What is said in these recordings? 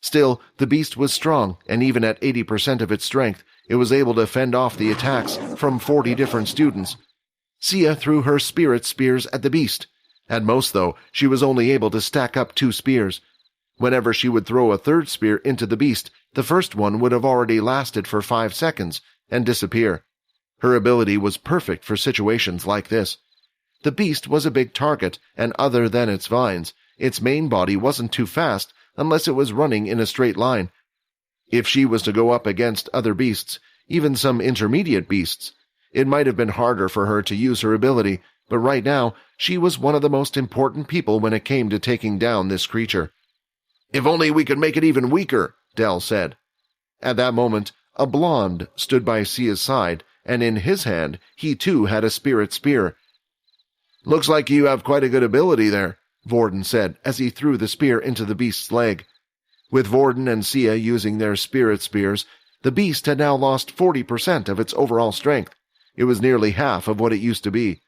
Still, the beast was strong, and even at 80% of its strength, it was able to fend off the attacks from 40 different students. Cia threw her spirit spears at the beast. At most, though, she was only able to stack up 2 spears. Whenever she would throw a third spear into the beast, the first one would have already lasted for 5 seconds and disappear. Her ability was perfect for situations like this. The beast was a big target, and other than its vines, its main body wasn't too fast unless it was running in a straight line. If she was to go up against other beasts, even some intermediate beasts, it might have been harder for her to use her ability, but right now she was one of the most important people when it came to taking down this creature. "If only we could make it even weaker," Dell said. At that moment, a blonde stood by Cia's side, and in his hand he too had a spirit spear. "Looks like you have quite a good ability there," Vorden said as he threw the spear into the beast's leg. With Vorden and Cia using their spirit spears, the beast had now lost 40% of its overall strength. It was nearly half of what it used to be.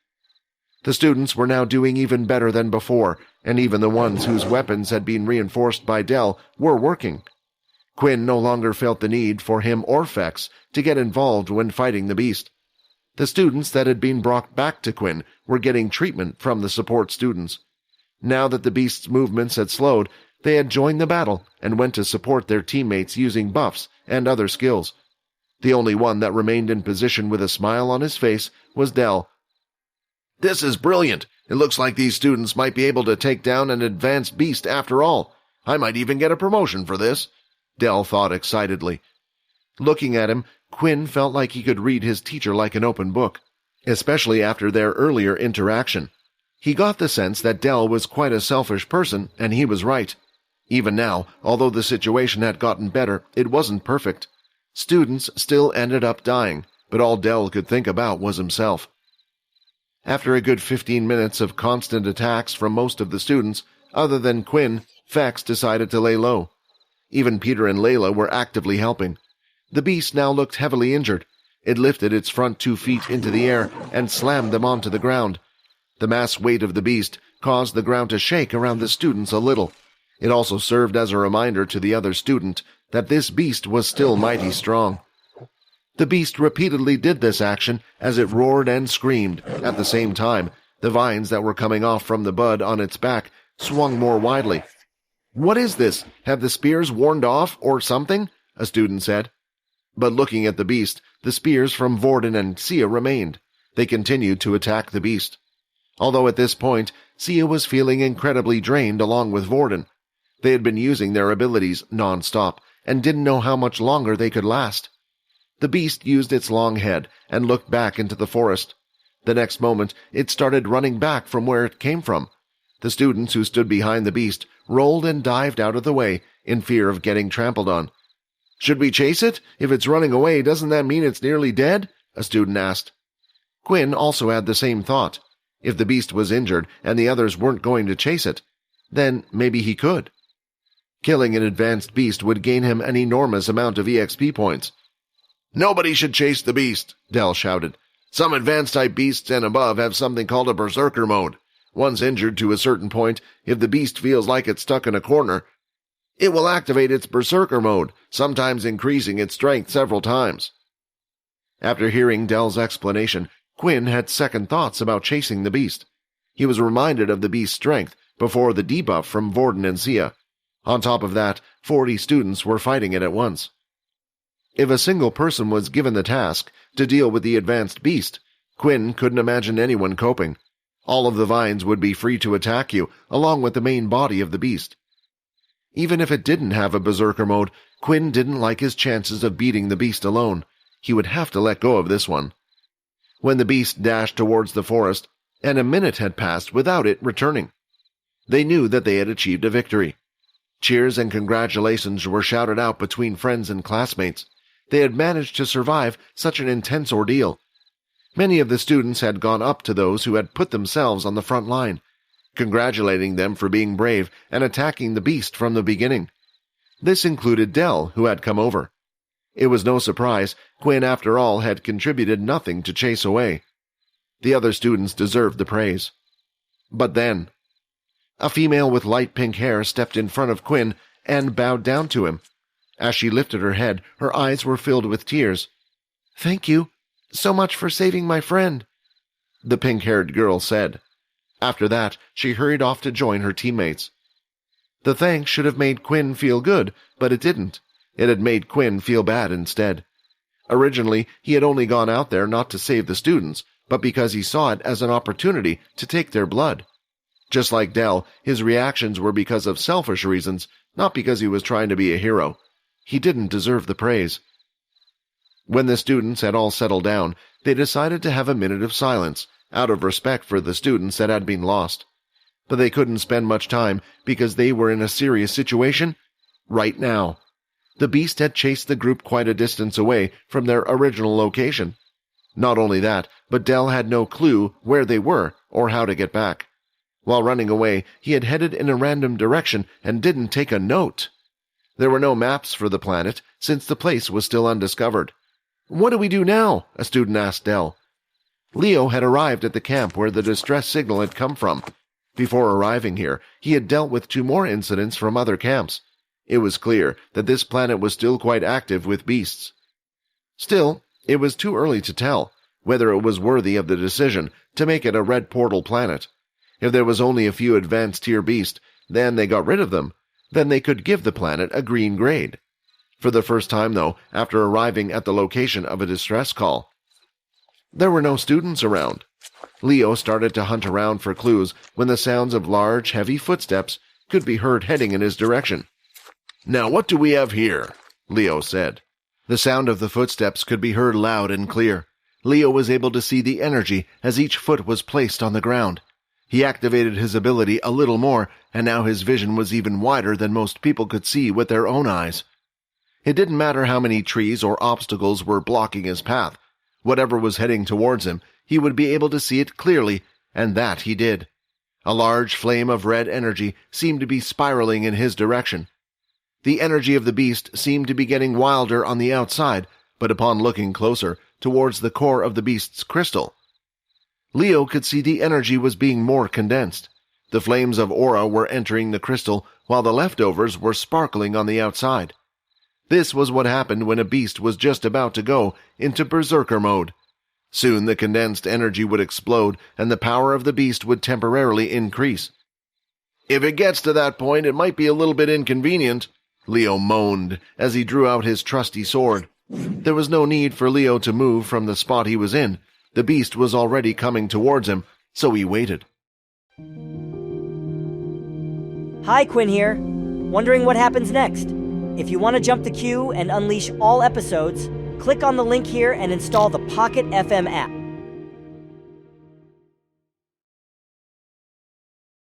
The students were now doing even better than before, and even the ones whose weapons had been reinforced by Dell were working. Quinn no longer felt the need for him or Fex to get involved when fighting the beast. The students that had been brought back to Quinn were getting treatment from the support students. Now that the beast's movements had slowed, they had joined the battle and went to support their teammates using buffs and other skills. The only one that remained in position with a smile on his face was Dell. "This is brilliant. It looks like these students might be able to take down an advanced beast after all. I might even get a promotion for this," Dell thought excitedly. Looking at him, Quinn felt like he could read his teacher like an open book, especially after their earlier interaction. He got the sense that Dell was quite a selfish person, and he was right. Even now, although the situation had gotten better, it wasn't perfect. Students still ended up dying, but all Dell could think about was himself. After a good 15 minutes of constant attacks from most of the students, other than Quinn, Fex decided to lay low. Even Peter and Layla were actively helping. The beast now looked heavily injured. It lifted its front 2 feet into the air and slammed them onto the ground. The mass weight of the beast caused the ground to shake around the students a little. It also served as a reminder to the other student that this beast was still mighty strong. The beast repeatedly did this action as it roared and screamed. At the same time, the vines that were coming off from the bud on its back swung more widely. "What is this? Have the spears worn off or something?" a student said. But looking at the beast, the spears from Vorden and Cia remained. They continued to attack the beast. Although at this point, Cia was feeling incredibly drained along with Vorden. They had been using their abilities non-stop and didn't know how much longer they could last. The beast used its long head and looked back into the forest. The next moment, it started running back from where it came from. The students who stood behind the beast rolled and dived out of the way in fear of getting trampled on. "Should we chase it? If it's running away, doesn't that mean it's nearly dead?" a student asked. Quinn also had the same thought. If the beast was injured and the others weren't going to chase it, then maybe he could. Killing an advanced beast would gain him an enormous amount of EXP points. "Nobody should chase the beast," Dell shouted. "Some advanced-type beasts and above have something called a berserker mode. Once injured to a certain point, if the beast feels like it's stuck in a corner, it will activate its berserker mode, sometimes increasing its strength several times." After hearing Dell's explanation, Quinn had second thoughts about chasing the beast. He was reminded of the beast's strength before the debuff from Vorden and Cia. On top of that, 40 students were fighting it at once. If a single person was given the task to deal with the advanced beast, Quinn couldn't imagine anyone coping. All of the vines would be free to attack you, along with the main body of the beast. Even if it didn't have a berserker mode, Quinn didn't like his chances of beating the beast alone. He would have to let go of this one. When the beast dashed towards the forest, and a minute had passed without it returning, they knew that they had achieved a victory. Cheers and congratulations were shouted out between friends and classmates. They had managed to survive such an intense ordeal. Many of the students had gone up to those who had put themselves on the front line, congratulating them for being brave and attacking the beast from the beginning. This included Dell, who had come over. It was no surprise. Quinn, after all, had contributed nothing to chase away. The other students deserved the praise. But then, a female with light pink hair stepped in front of Quinn and bowed down to him. As she lifted her head, her eyes were filled with tears. "Thank you so much for saving my friend," the pink-haired girl said. After that, she hurried off to join her teammates. The thanks should have made Quinn feel good, but it didn't. It had made Quinn feel bad instead. Originally, he had only gone out there not to save the students, but because he saw it as an opportunity to take their blood. Just like Dell, his reactions were because of selfish reasons, not because he was trying to be a hero. He didn't deserve the praise. When the students had all settled down, they decided to have a minute of silence, out of respect for the students that had been lost. But they couldn't spend much time because they were in a serious situation right now. The beast had chased the group quite a distance away from their original location. Not only that, but Dell had no clue where they were or how to get back. While running away, he had headed in a random direction and didn't take a note. There were no maps for the planet, since the place was still undiscovered. "What do we do now?" a student asked Dell. Leo had arrived at the camp where the distress signal had come from. Before arriving here, he had dealt with 2 more incidents from other camps. It was clear that this planet was still quite active with beasts. Still, it was too early to tell whether it was worthy of the decision to make it a red portal planet. If there was only a few advanced tier beasts, then they got rid of them. Then they could give the planet a green grade. For the first time, though, after arriving at the location of a distress call, there were no students around. Leo started to hunt around for clues when the sounds of large, heavy footsteps could be heard heading in his direction. "Now what do we have here?" Leo said. The sound of the footsteps could be heard loud and clear. Leo was able to see the energy as each foot was placed on the ground. He activated his ability a little more, and now his vision was even wider than most people could see with their own eyes. It didn't matter how many trees or obstacles were blocking his path. Whatever was heading towards him, he would be able to see it clearly, and that he did. A large flame of red energy seemed to be spiraling in his direction. The energy of the beast seemed to be getting wilder on the outside, but upon looking closer, towards the core of the beast's crystal, Leo could see the energy was being more condensed. The flames of aura were entering the crystal, while the leftovers were sparkling on the outside. This was what happened when a beast was just about to go into berserker mode. Soon the condensed energy would explode, and the power of the beast would temporarily increase. "If it gets to that point, it might be a little bit inconvenient," Leo moaned as he drew out his trusty sword. There was no need for Leo to move from the spot he was in. The beast was already coming towards him, so he waited. Hi, Quinn here. Wondering what happens next? If you want to jump the queue and unleash all episodes, click on the link here and install the Pocket FM app.